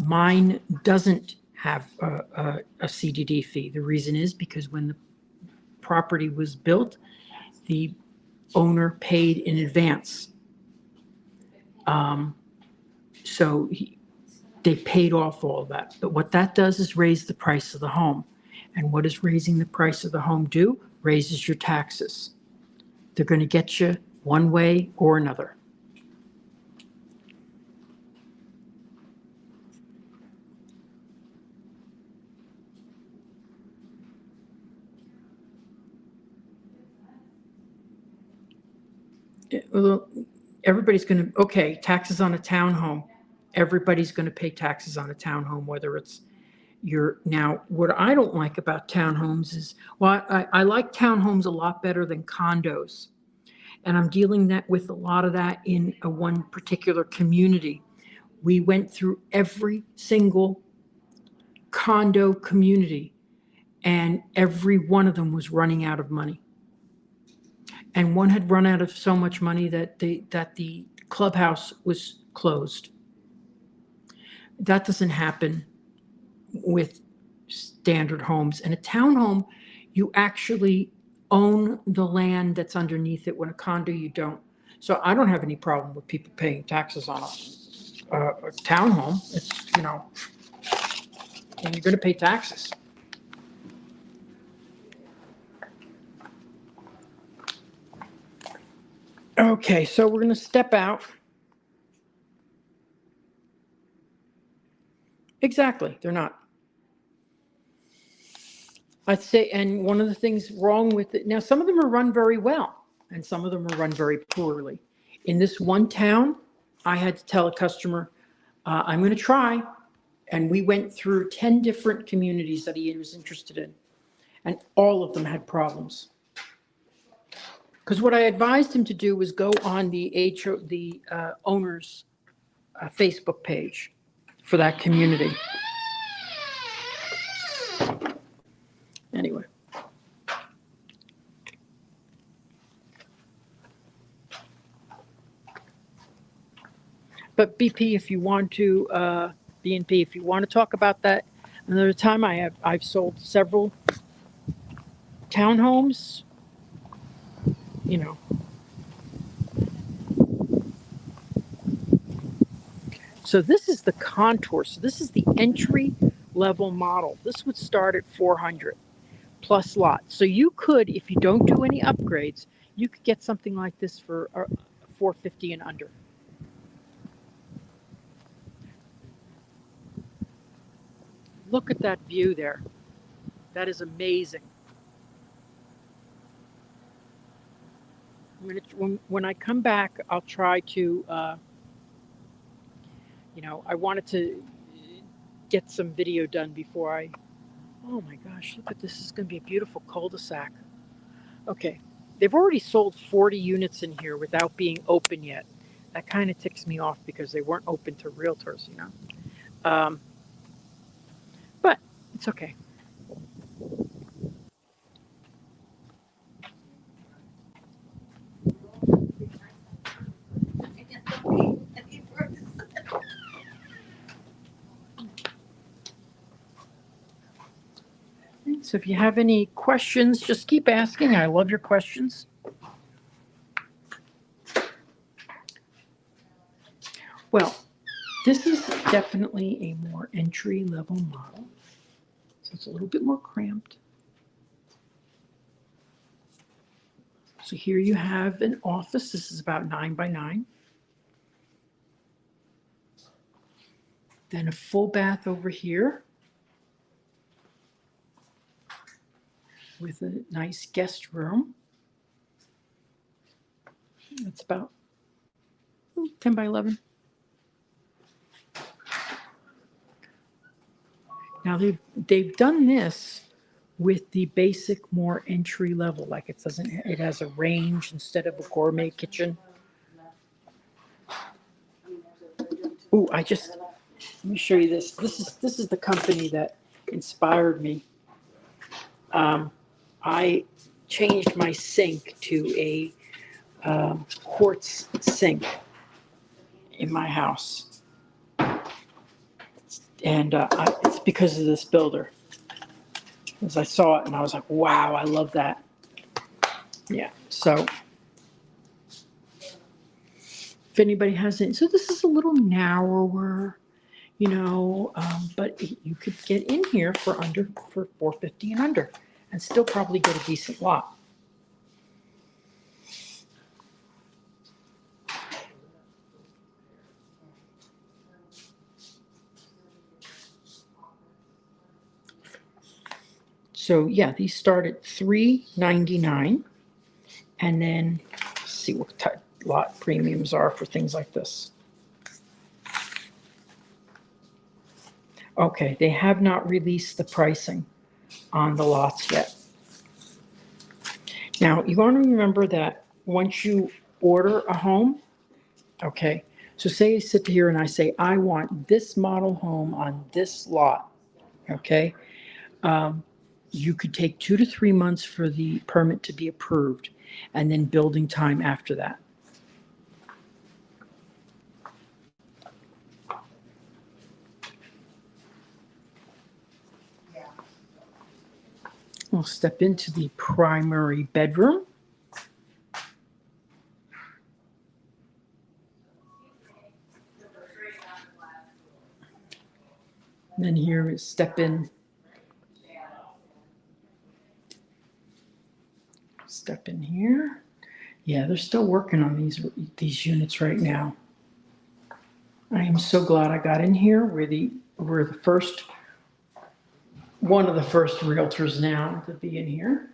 Mine doesn't have a CDD fee. The reason is because when the property was built, the owner paid in advance. So they paid off all of that. But what that does is raise the price of the home. And what does raising the price of the home do? Raises your taxes. They're going to get you one way or another. Well, everybody's going to, okay, taxes on a townhome. Everybody's going to pay taxes on a townhome, whether it's now, what I don't like about townhomes is, well, I like townhomes a lot better than condos. And I'm dealing with a lot of that in one particular community. We went through every single condo community, and every one of them was running out of money. And one had run out of so much money that the clubhouse was closed. That doesn't happen with standard homes. And a townhome, you actually own the land that's underneath it. When a condo, you don't. So I don't have any problem with people paying taxes on a townhome. It's, and you're going to pay taxes. Okay, so we're going to step out. Exactly, they're not. I'd say, and one of the things wrong with it, now some of them are run very well, and some of them are run very poorly. In this one town, I had to tell a customer, I'm going to try, and we went through 10 different communities that he was interested in, and all of them had problems. Because what I advised him to do was go on the owner's Facebook page for that community. Anyway. But BP, if you want to, BNP, if you want to talk about that another time, I've sold several townhomes, So this is the contour. So this is the entry level model. This would start at 400 plus lots. So you could, if you don't do any upgrades, you could get something like this for 450 and under. Look at that view there. That is amazing. When I come back, I'll try to, I wanted to get some video done before oh my gosh, look at this. This is going to be a beautiful cul-de-sac. Okay, they've already sold 40 units in here without being open yet. That kind of ticks me off because they weren't open to realtors, but it's okay. So if you have any questions, just keep asking. I love your questions. Well, this is definitely a more entry-level model. So it's a little bit more cramped. So here you have an office. This is about 9 by 9. Then a full bath over here with a nice guest room. It's about 10 by 11. Now they've done this with the basic, more entry level, like it has a range instead of a gourmet kitchen. Ooh, let me show you this. This is the company that inspired me. I changed my sink to a quartz sink in my house, and it's because of this builder. As I saw it, and I was like, "Wow, I love that." Yeah. So, if anybody has it, so this is a little narrower, but you could get in here for $450 and under, and still probably get a decent lot. So yeah, these start at $399, and then let's see what type lot premiums are for things like this. Okay, they have not released the pricing on the lots yet. Now you want to remember that once you order a home, okay, so say I sit here and I say I want this model home on this lot, okay. You could take 2 to 3 months for the permit to be approved, and then building time after that. We'll step into the primary bedroom. And then here is step in here. Yeah, they're still working on these units right now. I am so glad I got in here. We're the first, one of the first realtors now to be in here.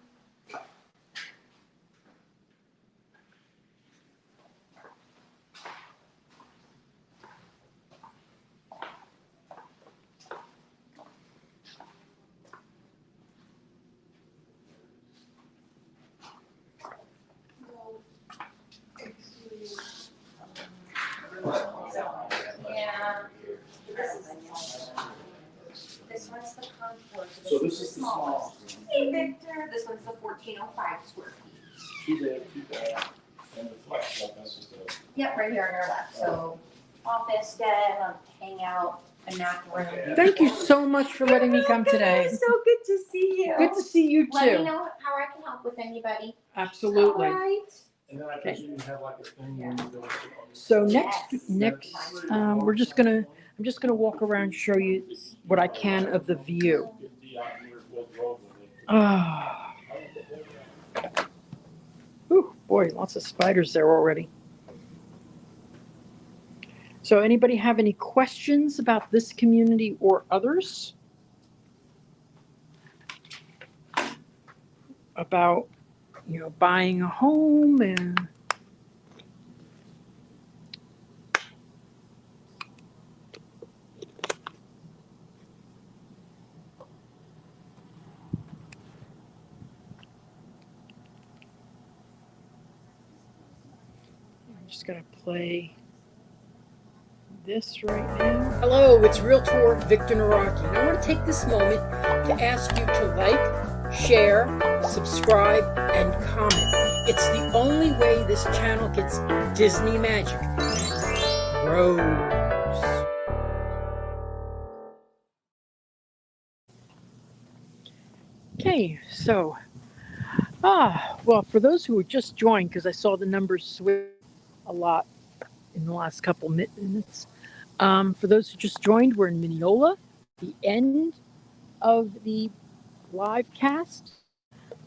This one's the contour. So this is the small. Hey, Victor, this one's the 1405 square feet. Too bad. And the flex, that's just a. Yep, right here on our left. So office, den, hangout, a nap room. Thank you so much for letting me come today. So good to see you. Good to see you Let me too. know how I can help with anybody. Absolutely. All right. And then I presume you have like a thing when you go. So next, I'm just gonna walk around and show you what I can of the view. Ah. Ooh, boy, lots of spiders there already. So anybody have any questions about this community or others? About, buying a home and I'm just gonna play this right now. Hello, it's Realtor Victor Naraki, and I want to take this moment to ask you to like, share, subscribe, and comment. It's the only way this channel gets Disney magic and grows. Okay, so, well, for those who just joined, because I saw the numbers switch a lot in the last couple minutes, for those who just joined, we're in Mineola, the end of the live cast.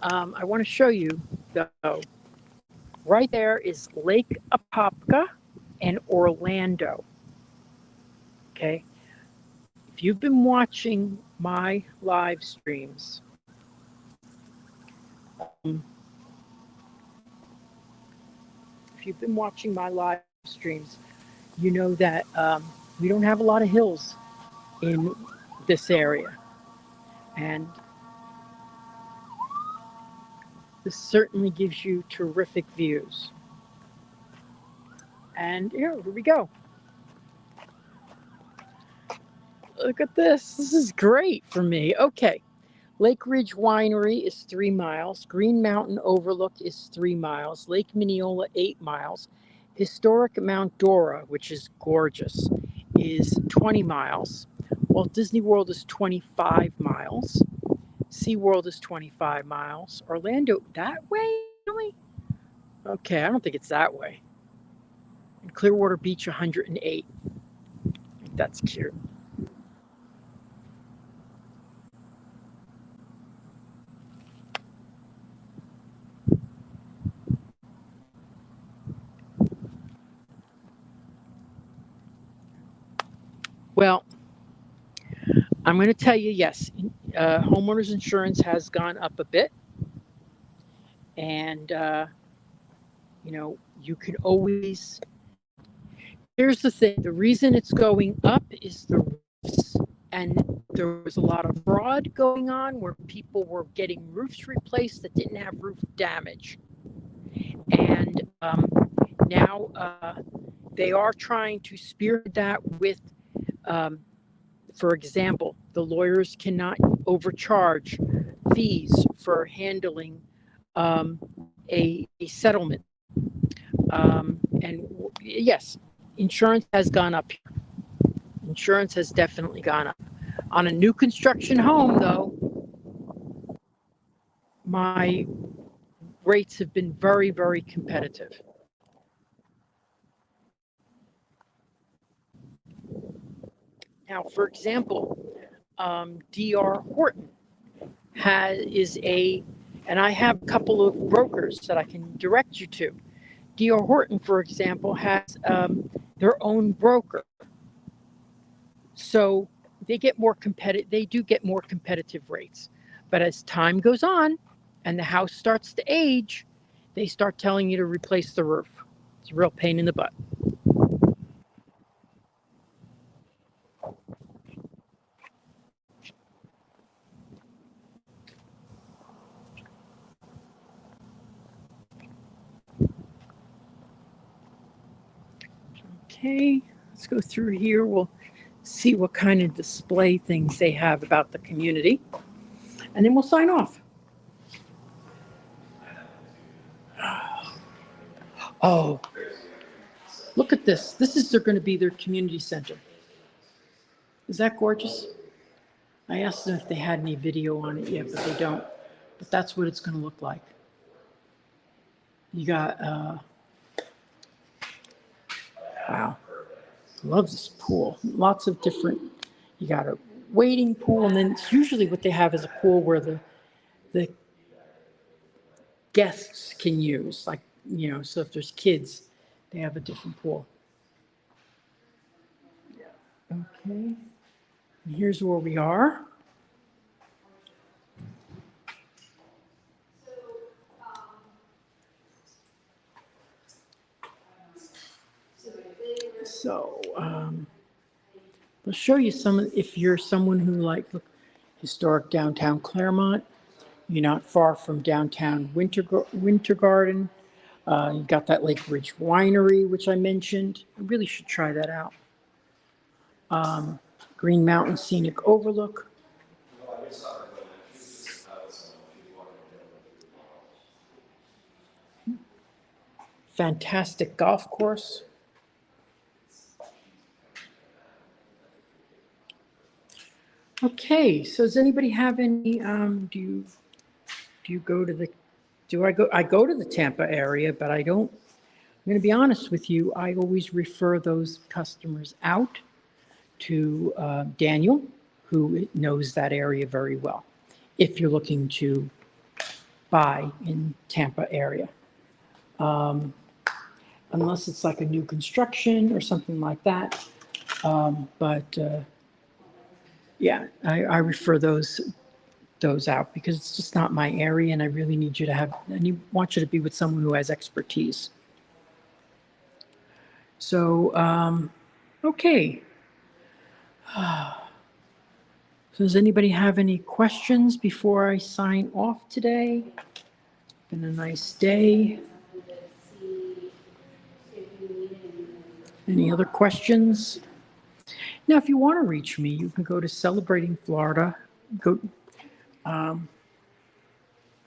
I want to show you, though, right there is Lake Apopka and Orlando. Okay, if you've been watching my live streams, you know that we don't have a lot of hills in this area. And this certainly gives you terrific views. And here we go. Look at this. This is great for me. Okay. Lake Ridge Winery is 3 miles. Green Mountain Overlook is 3 miles. Lake Minneola, 8 miles. Historic Mount Dora, which is gorgeous, is 20 miles. Walt Disney World is 25 miles. SeaWorld is 25 miles. Orlando, that way? Really? Okay, I don't think it's that way. And Clearwater Beach, 108. That's cute. Well, I'm going to tell you, yes, homeowners insurance has gone up a bit. And, you know, you can always, here's the thing, the reason it's going up is the roofs. And there was a lot of fraud going on where people were getting roofs replaced that didn't have roof damage. And now they are trying to spearhead that with, for example, the lawyers cannot overcharge fees for handling a settlement. And yes, insurance has gone up. Insurance has definitely gone up. On a new construction home, though, my rates have been very, very competitive. Now, for example, D.R. Horton and I have a couple of brokers that I can direct you to. D.R. Horton, for example, has their own broker. So they get more competitive. They do get more competitive rates. But as time goes on and the house starts to age, they start telling you to replace the roof. It's a real pain in the butt. Okay, let's go through here. We'll see what kind of display things they have about the community, and then we'll sign off. Oh, look at this. This is going to be their community center. Is that gorgeous? I asked them if they had any video on it yet, but they don't. But that's what it's going to look like. You got, wow, love this pool. Lots of different, you got a wading pool, and then it's usually what they have is a pool where the guests can use, like, you know, so if there's kids, they have a different pool. Okay, and here's where we are. So, I'll show you some, if you're someone who look, historic downtown Claremont, you're not far from downtown Winter Garden. You've got that Lake Ridge Winery, which I mentioned. I really should try that out. Green Mountain Scenic Overlook. Fantastic golf course. Okay, so does anybody have any, do you do you go to the, I go to the Tampa area, but I don't, I'm going to be honest with you, I always refer those customers out to Daniel, who knows that area very well, if you're looking to buy in Tampa area. Unless it's like a new construction or something like that. Yeah, I refer those out because it's just not my area, and I really need you to have, I want you to be with someone who has expertise. So, okay. So does anybody have any questions before I sign off today? Been a nice day. Any other questions? Now, if you want to reach me, you can go to Celebrating Florida.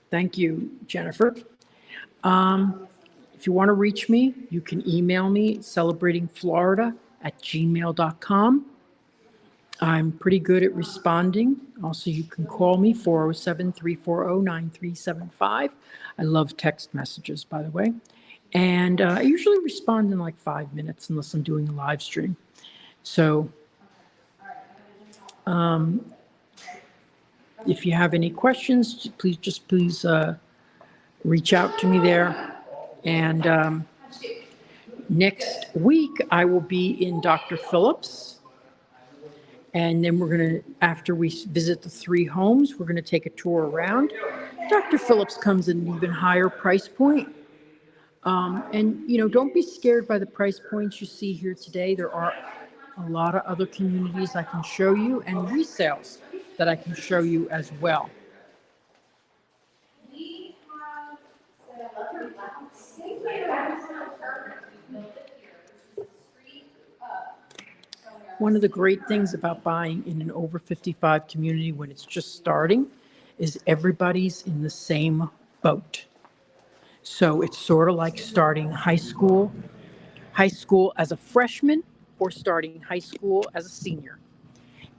Thank you, Jennifer. If you want to reach me, you can email me, celebratingflorida@gmail.com. I'm pretty good at responding. Also, you can call me, 407-340-9375. I love text messages, by the way. And I usually respond in like 5 minutes unless I'm doing a live stream. So if you have any questions, please reach out to me there. And next week, I will be in Dr. Phillips. And then we're going to, after we visit the 3 homes, we're going to take a tour around. Dr. Phillips comes at an even higher price point. And, you know, don't be scared by the price points you see here today. There are a lot of other communities I can show you and resales that I can show you as well. One of the great things about buying in an over 55 community when it's just starting is everybody's in the same boat. So it's sort of like starting high school as a freshman or starting high school as a senior.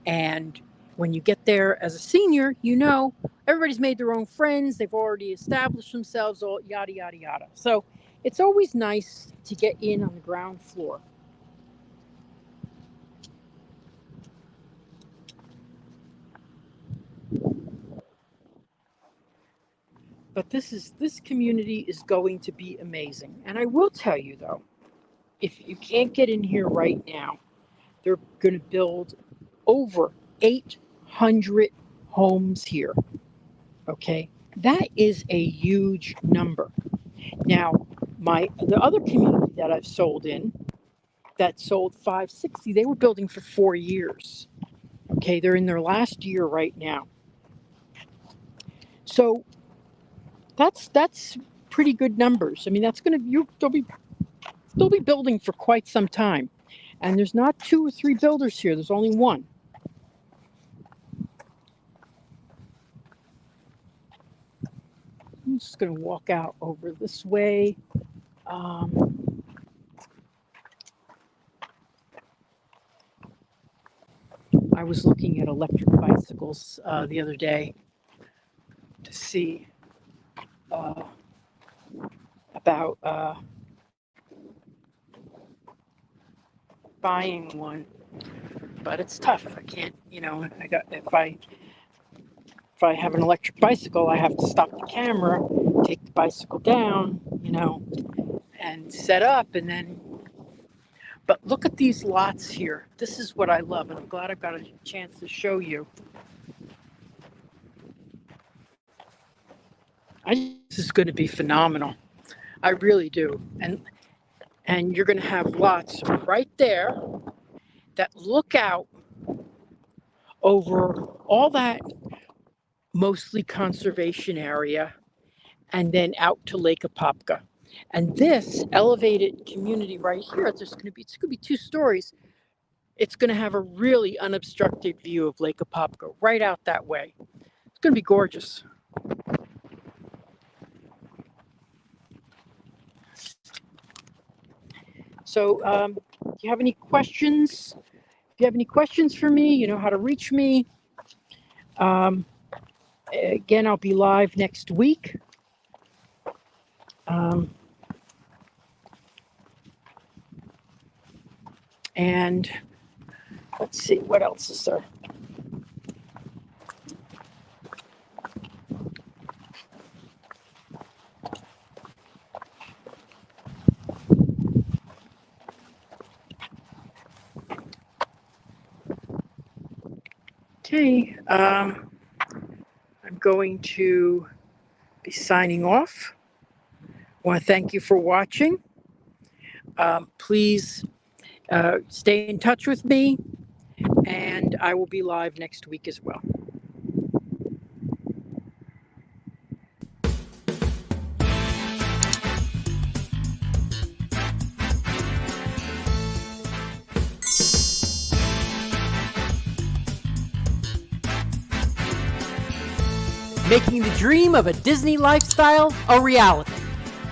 And when you get there as a senior, you know, everybody's made their own friends. They've already established themselves, all yada, yada, yada. So it's always nice to get in on the ground floor. But this community is going to be amazing. And I will tell you though, if you can't get in here right now, they're going to build over 800 homes here. Okay, that is a huge number. Now, the other community that I've sold in, that sold 560, they were building for 4 years. Okay, they're in their last year right now. So that's pretty good numbers. I mean, that's going to they'll be building for quite some time. And there's not 2 or 3 builders here. There's only one. I'm just going to walk out over this way. I was looking at electric bicycles the other day to see about buying one, but it's tough. I can't, you know, if I have an electric bicycle, I have to stop the camera, take the bicycle down, you know, and set up, and then. But look at these lots here. This is what I love, and I'm glad I've got a chance to show you. This is going to be phenomenal. I really do. And you're going to have lots right there that look out over all that mostly conservation area and then out to Lake Apopka. And this elevated community right here, it's going to be 2 stories. It's going to have a really unobstructed view of Lake Apopka right out that way. It's going to be gorgeous. So do you have any questions? If you have any questions for me, you know how to reach me. Again, I'll be live next week. And let's see, what else is there? Okay, I'm going to be signing off. I want to thank you for watching. Please stay in touch with me, and I will be live next week as well. Making the dream of a Disney lifestyle a reality.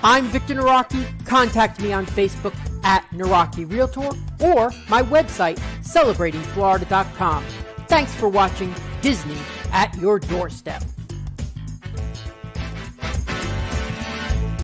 I'm Victor Naraki. Contact me on Facebook at Naraki Realtor or my website, celebratingflorida.com. Thanks for watching Disney at your doorstep.